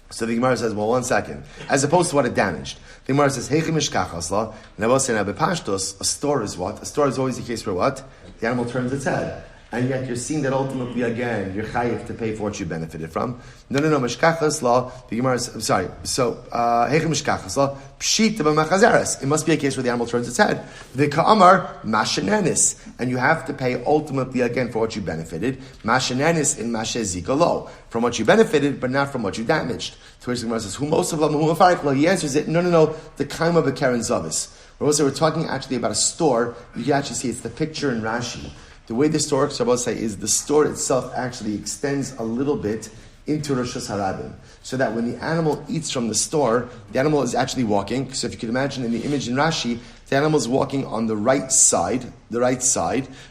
So the Gemara says, well, one second. As opposed to what it damaged. The Gemara says, Heichim mishkachasla. And Rabbi say, now, bepashtos, a store is what? A store is always the case where what? The animal turns its head. And yet you're seeing that ultimately again, you're chayiv to pay for what you benefited from. No, mishkachas law. The Gemara is, sorry. So, heichim mishkachas law. Pshit b'machazeres. It must be a case where the animal turns its head. The ka'amar mashenenis. And you have to pay ultimately again for what you benefited. Mashenenis in mashe zika lo. From what you benefited, but not from what you damaged. To which the Gemara says, who most of them, who afarik. He answers it, no. The kaima b'keren zavis. We're talking actually about a store. You can actually see it's the picture in Rashi. The way the store works, Rabbi say, is the store itself actually extends a little bit into Rishus HaRabim. So that when the animal eats from the store, the animal is actually walking. So if you can imagine in the image in Rashi, the animal is walking on the right side,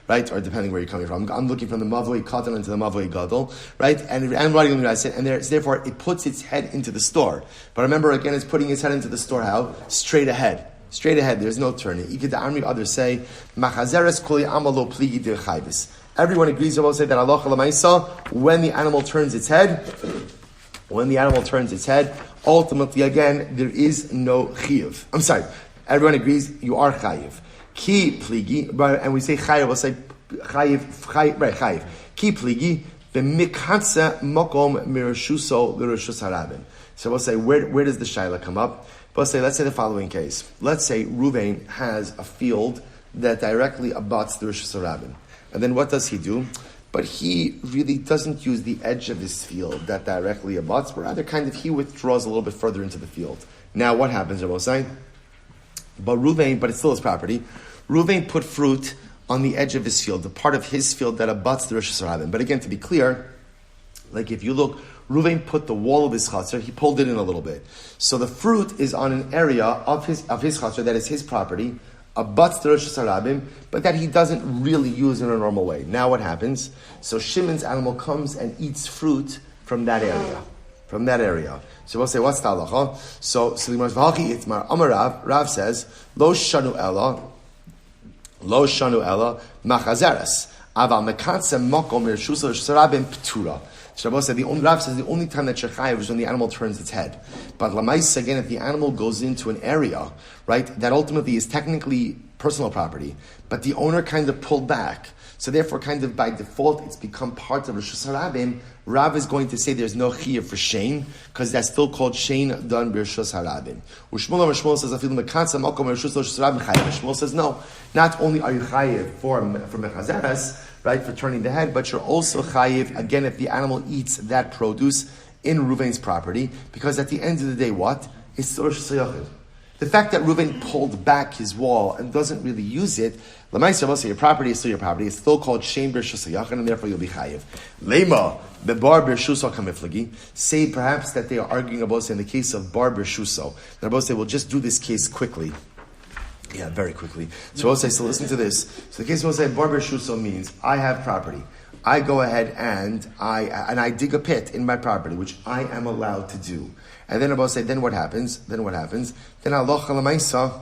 right? Or depending where you're coming from. I'm looking from the Mavoi Katan into the Mavoi Gadol, right? And I'm riding on the right side, and therefore it puts its head into the store. But remember, again, it's putting its head into the store how? Straight ahead. Straight ahead, there's no turning. Others say, everyone agrees about say that Allah Lamaisa, when the animal turns its head, ultimately again, there is no chiyuv. I'm sorry, everyone agrees you are chayiv. Ki pligi, and we say chayiv, we'll say chayiv. Ki pligi, v'mikatsa mokom mirashuso l'rishus harabim. So we'll say, where does the shaila come up? Let's say the following case. Let's say Ruvain has a field that directly abuts the Rishus HaRabim. And then what does he do? But he really doesn't use the edge of his field that directly abuts, but rather he withdraws a little bit further into the field. Now what happens, Rabbi say? But it's still his property. Ruvain put fruit on the edge of his field, the part of his field that abuts the Rishus HaRabim. But again, to be clear, like if you look, Ruvain put the wall of his chatzar, he pulled it in a little bit. So the fruit is on an area of his chatzar that is his property, abuts the Rishus HaRabim, but that he doesn't really use in a normal way. Now what happens? So Shimon's animal comes and eats fruit from that area. So we'll say, what's the halacha? So the Gemara says, Amar Rav says, Lo shanu ela, machazeres, aval mekatze mokom Rishus HaRabim p'tura. So Rabbi said, Rav says the only time that you're chayav is when the animal turns its head. But Lamais, again, if the animal goes into an area, right, that ultimately is technically personal property, but the owner kind of pulled back. So therefore, kind of by default, it's become part of Rishus HaRabim. Rav is going to say there's no chiyuv for shein, because that's still called shein done b'Rishus HaRabim. Shmuel says, Afilu mekatza makom Rishus HaRabim chayav. Shmuel says, no, not only are you chayav for mechazeres, right, for turning the head, but you're also chayiv, again, if the animal eats that produce in Reuven's property, because at the end of the day, what? It's still Rosh Hashanah. The fact that Reuven pulled back his wall and doesn't really use it, your property is still your property. It's still called Shem B'Rshus HaYachid, and therefore you'll be chayiv. Lema bebar b'Rshus HaKamiflagi. Say perhaps that they are arguing about in the case of bar b'Rshus. They're both say, we'll just do this case quickly. Yeah, very quickly. So we'll say, so listen to this. So the case we'll say bar b'Rshus means I have property. I go ahead and I dig a pit in my property, which I am allowed to do. And then Rabbi say, then what happens? Then Allah Chalamaisa,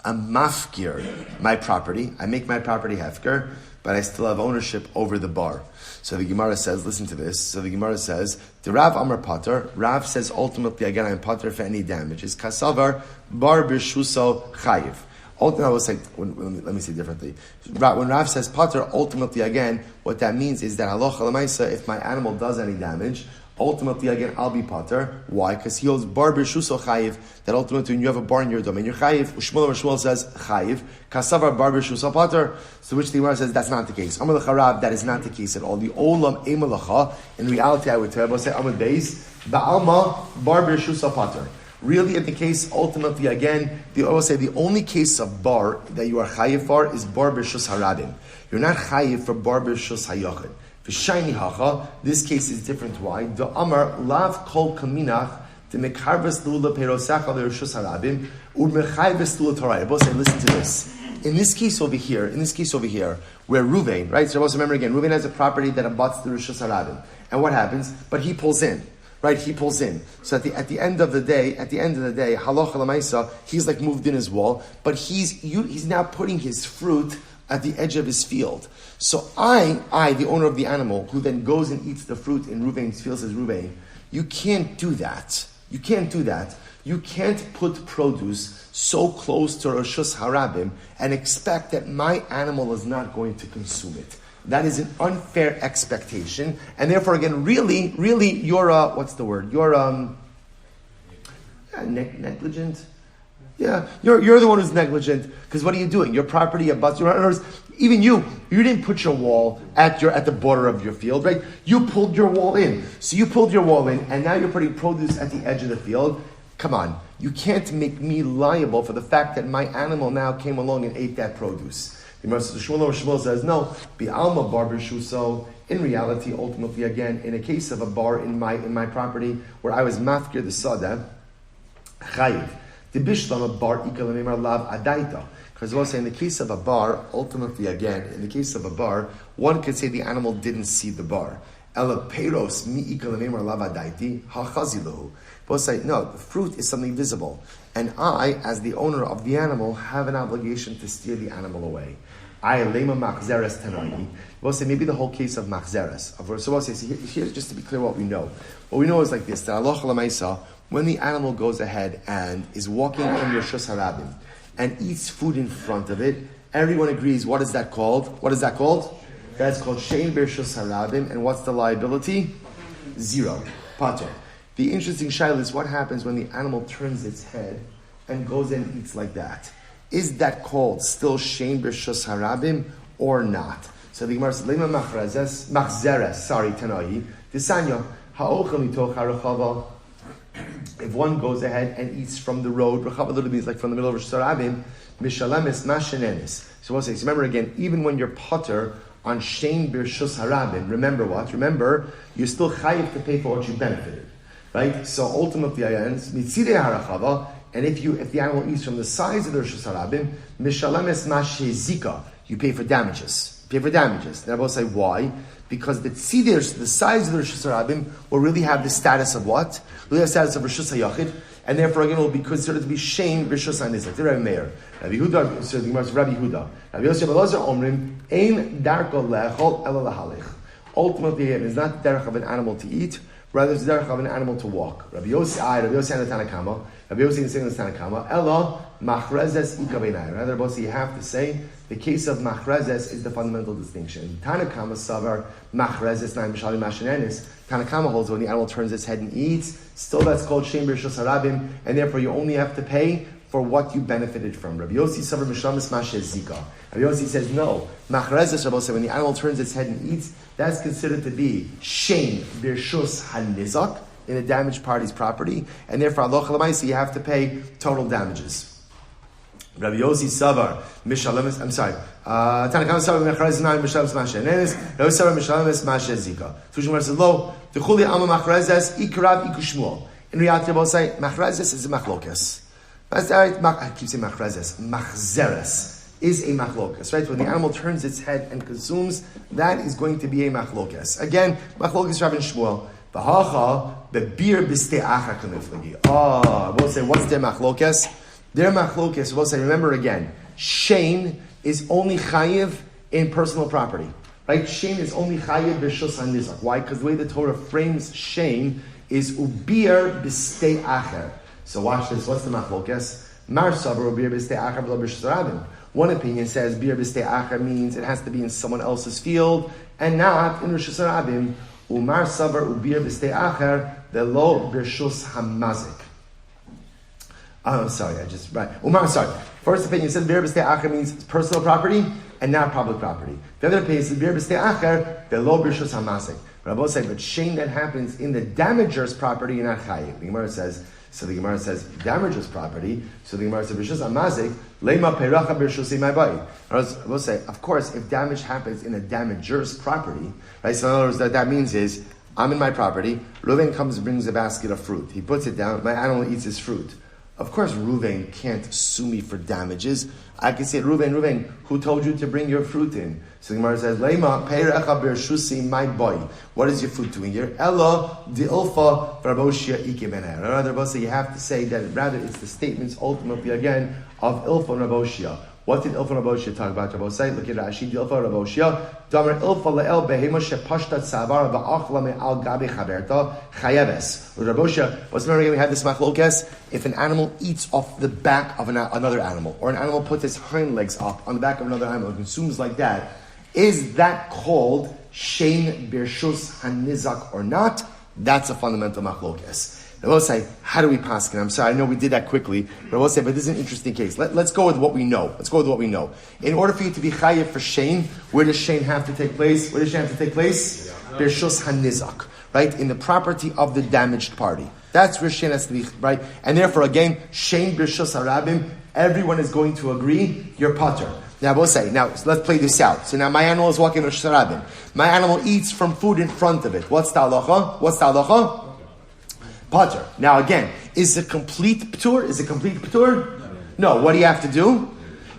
I'm mafkir my property. I make my property hefker, but I still have ownership over the bar. So the Gemara says, listen to this. So the Gemara says, the Rav Amar Pater. Rav says ultimately again I'm Pater for any damages. Kasavar bar b'Rshus chayiv. Ultimately, I will say, let me say differently. When Rav says Pater, ultimately again, what that means is that halacha l'maisa, if my animal does any damage, ultimately again I'll be Pater. Why? Because he holds bar b'Rshus chayiv. That ultimately when you have a bar in your domain, you're chayiv. Shmuel says chayiv. Kasavar bar b'Rshus Pater. So which the Gemara says that's not the case. Amar l'charav, that is not the case at all. The olam emalacha. In reality, I would tell you, say Amar beis ba'alma bar b'Rshus Pater. Really, in the case, ultimately, again, I will say the only case of bar that you are chayiv for is bar b'Rshus harabim. You're not chayiv for bar b'Rshus hayachid. For shiny hacha, this case is different. Why? The amar lav kol kaminach the mekarves lula perosacha l'Rshus harabim urmechayves lula TORAH. I will say, listen to this. In this case over here, where Reuven, right? So remember again, Reuven has a property that abuts the Rshus harabim, and what happens? But he pulls in. Right, he pulls in. So at the end of the day, halacha l'maisa, he's like moved in his wall, but he's now putting his fruit at the edge of his field. So I, the owner of the animal, who then goes and eats the fruit in Reuven's field, says Reuven, you can't do that. You can't do that. You can't put produce so close to Rshus harabim and expect that my animal is not going to consume it. That is an unfair expectation, and therefore, again, really, you're what's the word? You're negligent. Yeah, you're the one who's negligent because what are you doing? Your property abuts. Even you didn't put your wall at the border of your field, right? You pulled your wall in. So you pulled your wall in, and now you're putting produce at the edge of the field. Come on, you can't make me liable for the fact that my animal now came along and ate that produce. Shmuel says, no, be alma bar b'Rshus. In reality, ultimately, again, in a case of a bar in my property where I was mafkir the sada, chayiv. The bishlam a bar ikalamimar lav adaita. Because we'll say in the case of a bar, ultimately, again, in the case of a bar, one could say the animal didn't see the bar. Ela peiros mi ikalamimar lav adaiti hachazilahu. We'll say, no, the fruit is something visible. And I, as the owner of the animal, have an obligation to steer the animal away. I lema machzeres tenagi. We'll say maybe the whole case of machzeres. So we'll say, here's just to be clear what we know. What we know is like this, that Allah Chalamaisa, when the animal goes ahead and is walking in Rshus harabim and eats food in front of it, everyone agrees, what is that called? What is that called? That's called Shein B'Rshus harabim, and what's the liability? 0. Pater. The interesting shaila is what happens when the animal turns its head and goes and eats like that. Is that called still Shein B'Rshus harabim or not? So the Gemara says, Lema machzeres, tenai, Tisanya, ha'ochel mitoch ha'rechava. If one goes ahead and eats from the road, rechava literally means like from the middle of Rshus harabim, mishalemis mashenenis. So we'll say, remember again, even when you're Pater on Shein B'Rshus harabim, remember what? Remember, you're still chayiv to pay for what you benefited. Right? So ultimately, mitzidei harachava, and if the animal eats from the sides of the Rshus harabim, mishalemes mashezika, you pay for damages. Then I will say why? Because the tzidei, the sides of the Rshus harabim, will really have the status of what? Will have the status of Rshus hayachid, and therefore again will be considered to be Shein B'Rshus hanizak. The Rabbi Meir, Rabbi Yehuda, so the Gemara says Rabbi Yehuda, Rabbi Yosef Elazar Omrim, ein darko lechol ela lahalech. Ultimately, it is not the derech of an animal to eat. Rather, it's the derech of an animal to walk. Rabbi Yossi and the Tanakama. Rabbi Yossi is saying the Tanakama. Ella machrezes ikabenai. Rather, you have to say the case of machrezes is the fundamental distinction. Tanakama savar machrezes nine b'shali mashenenis. Tanakama holds when the animal turns its head and eats. Still, that's called Shein B'Rshus harabim, and therefore you only have to pay for what you benefited from. Rabbi Yossi Savar Mishlamis Mashe Zika. Rabbi Yossi says no. Machrezes, Rabbi said, when the animal turns its head and eats, that's considered to be Shein Birshus Hanizak, in a damaged party's property, and therefore Allah Lamaisi, you have to pay total damages. Rabbi Yossi Savar Mishalamis, I'm sorry. Tanakam Savar Machrezes Nine Mishlamis Mashe Nenis, Rabbi Savar Mishlamis Mashe Zika. Tushmar says, lo, the Chuli Amma Machrezes, Ikrav Iku Shmuel. In reality, Rabbi say, Machrezes is a machlokas. I keep saying Machrezes. Machzeres is a machlokas, right? When the animal turns its head and consumes, that is going to be a machlokas. Again, machlokas Rabbi Shmuel. V'hacha be'bir b'stei acha kaniflagi. We'll say, what's their machlokas? Their machlokas, we'll say, remember again, shein is only chayiv in personal property, right? Shein is only chayiv b'shus hanizak. Why? Because the way the Torah frames shein is ubir b'stei acher. So watch this. What's the machlokas? Mar sabar ubir b'stei acher v'lo b'shus rabim. One opinion says bir b'stei acher means it has to be in someone else's field and not in rishus rabim. Umar savar ubir b'stei acher v'lo b'shus hamazik. I'm sorry, Umar, sorry. First opinion says bir b'stei acher means personal property and not public property. The other opinion says bir b'stei acher v'lo b'shus hamazik. Rabbi said, but shein that happens in the damager's property, you're not chayiv. The Gemara says, damager's property. So the Gemara says, b'shus hamazik leima peracha b'shus imay. Rabbi say, of course, if damage happens in a damager's property, right? So in other words, that means is, I'm in my property. Reuven comes and brings a basket of fruit. He puts it down. My animal eats his fruit. Of course, Reuven can't sue me for damages. I can say, Reuven, who told you to bring your fruit in? So the Gemara says, Leima peirecha bershusi my boy. What is your fruit doing here? Ella di ilfa v'raboshia ike bener. Rather, you have to say that rather it's the statements ultimately again of ilfa and raboshia. What did ilfa and raboshia talk about? Rabbi say, look at Rashi, ilfa and raboshia. Damer ilfa le'el behema shepashtat savar va'achla me'al gabi chaberta chayeves. With raboshia, what's the matter? We had this machlokas. If an animal eats off the back of another animal, or an animal puts its hind legs up on the back of another animal and consumes like that, is that called shein birshus hanizak or not? That's a fundamental machlokas. They will say, how do we paskin? I'm sorry, I know we did that quickly, but I will say, but this is an interesting case. Let's go with what we know. In order for you to be chayiv for shein, where does shein have to take place? Birshus hanizak, right? In the property of the damaged party. That's where shein has to be, right? And therefore, again, shein birshus harabim, everyone is going to agree, you're pater. Now, we'll say, let's play this out. So now my animal is walking Rosh Hashanah. My animal eats from food in front of it. What's the halacha? Pater. Now again, is it complete p'tur? No. What do you have to do?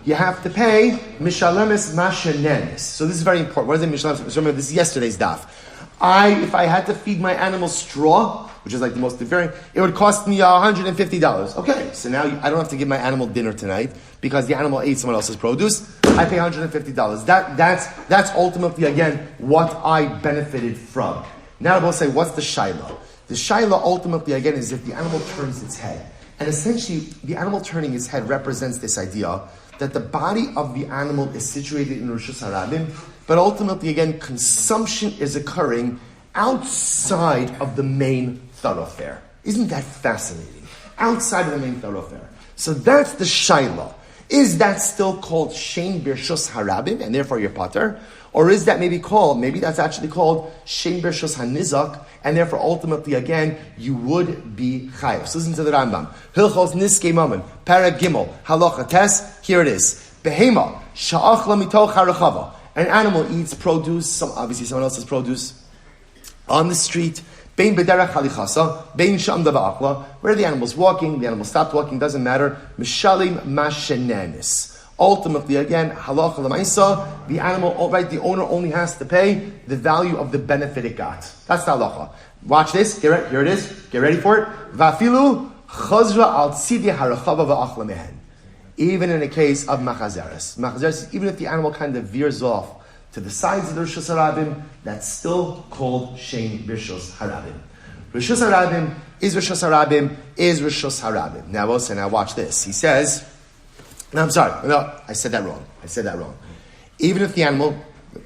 You have to pay mishalemes mashenenes. So this is very important. What is it mishalemes? Remember, this is yesterday's daf. If I had to feed my animal straw, which is like the most different, it would cost me $150. Okay, so now I don't have to give my animal dinner tonight because the animal ate someone else's produce. I pay $150. That's ultimately, again, what I benefited from. Now we'll say, what's the shaila? The shaila ultimately, again, is if the animal turns its head. And essentially, the animal turning its head represents this idea that the body of the animal is situated in Rishus Harabim, but ultimately, again, consumption is occurring outside of the main thoroughfare. Isn't that fascinating? Outside of the main thoroughfare. So that's the shaila. Is that still called shein birshus harabim, and therefore you're pater? Or is that maybe that's actually called shein birshus hanizak, and therefore ultimately again, you would be chayav. So listen to the Rambam. Hilchos niskei mammon, para gimel, halacha tes, here it is. Behema, sha'achla mitoch harachava. An animal eats produce, obviously someone else's produce, on the street, bein b'derech halichasa, bein sham dava'achla, where the animal's walking, the animal stopped walking, doesn't matter, mishalim mashenanis. Ultimately, again, halacha l'maisa, the animal, right, the owner only has to pay the value of the benefit it got. That's the halacha. Watch this, here it is, get ready for it. Vafilu chazra al tzidi harachava va'achla mehen. Even in a case of machazeres. Machazeres, even if the animal kind of veers off to the sides of the Rishus Harabim, that's still called shein Rishus Harabim. Rishus Harabim is Rishus Harabim is Rishus Harabim. Now watch this. He says, I said that wrong. Even if the animal,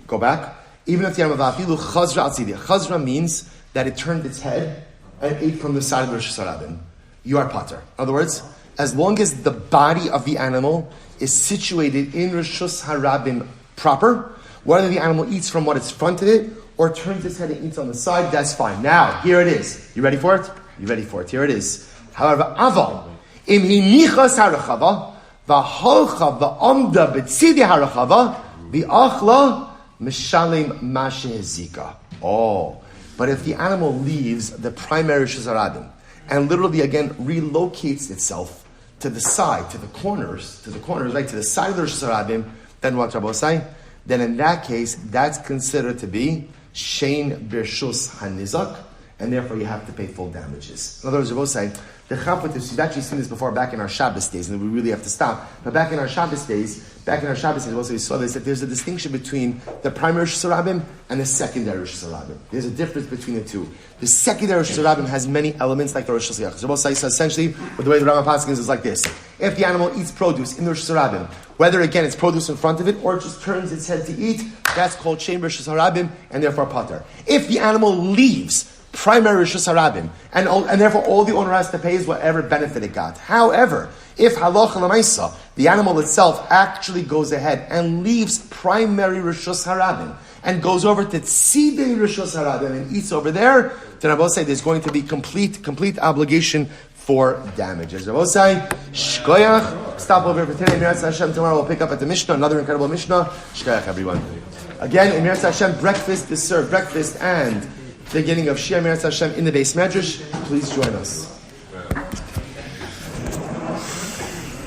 go back, even if the animal, vafilu chazra al tzidi. Chazra means that it turned its head and ate from the side of the Rishus Harabim. You are pater. In other words, as long as the body of the animal is situated in Rishus Harabim proper, whether the animal eats from what is fronted it or turns its head and eats on the side, that's fine. Now, here it is. You ready for it? You ready for it? Here it is. However, aval, im hinichas harachava, v'holcha v'omda b'tzidi harachava, v'achla mishalim mashehezika. Oh, but if the animal leaves the primary Rishus Harabim and literally again relocates itself to the side, to the corners, right, to the side of the Rishus Harabim, then what Rabbi say? Then in that case, that's considered to be shein birshus hanizak, and therefore you have to pay full damages. In other words, Rabbi say, the chapatis, you've actually seen this before back in our Shabbos days, and we really have to stop. But back in our Shabbos days, also we saw this, that there's a distinction between the primary Rishus Harabim and the secondary Rishus Harabim. There's a difference between the two. The secondary Rishus Harabim has many elements like the Rishus Yachas. Rabbi says essentially, the way the Rambam Paskins is like this. If the animal eats produce in the Rishus Harabim, whether again it's produce in front of it or it just turns its head to eat, that's called shein Rishus Harabim and therefore pater. If the animal leaves primary Rishus Harabim and therefore all the owner has to pay is whatever benefit it got. However, if halacha l'maisa, the animal itself actually goes ahead and leaves primary Rishus Harabim and goes over to tzidei Rishus Harabim and eats over there, then I will say there's going to be complete obligation for damages. I will say, shkoyach, stop over for today. Miras Hashem, tomorrow we'll pick up at the Mishnah, another incredible Mishnah. Shkoyach, everyone. Again, in Miras Hashem, breakfast is served, breakfast and beginning of Shia Miras Hashem in the base medrash. Please join us.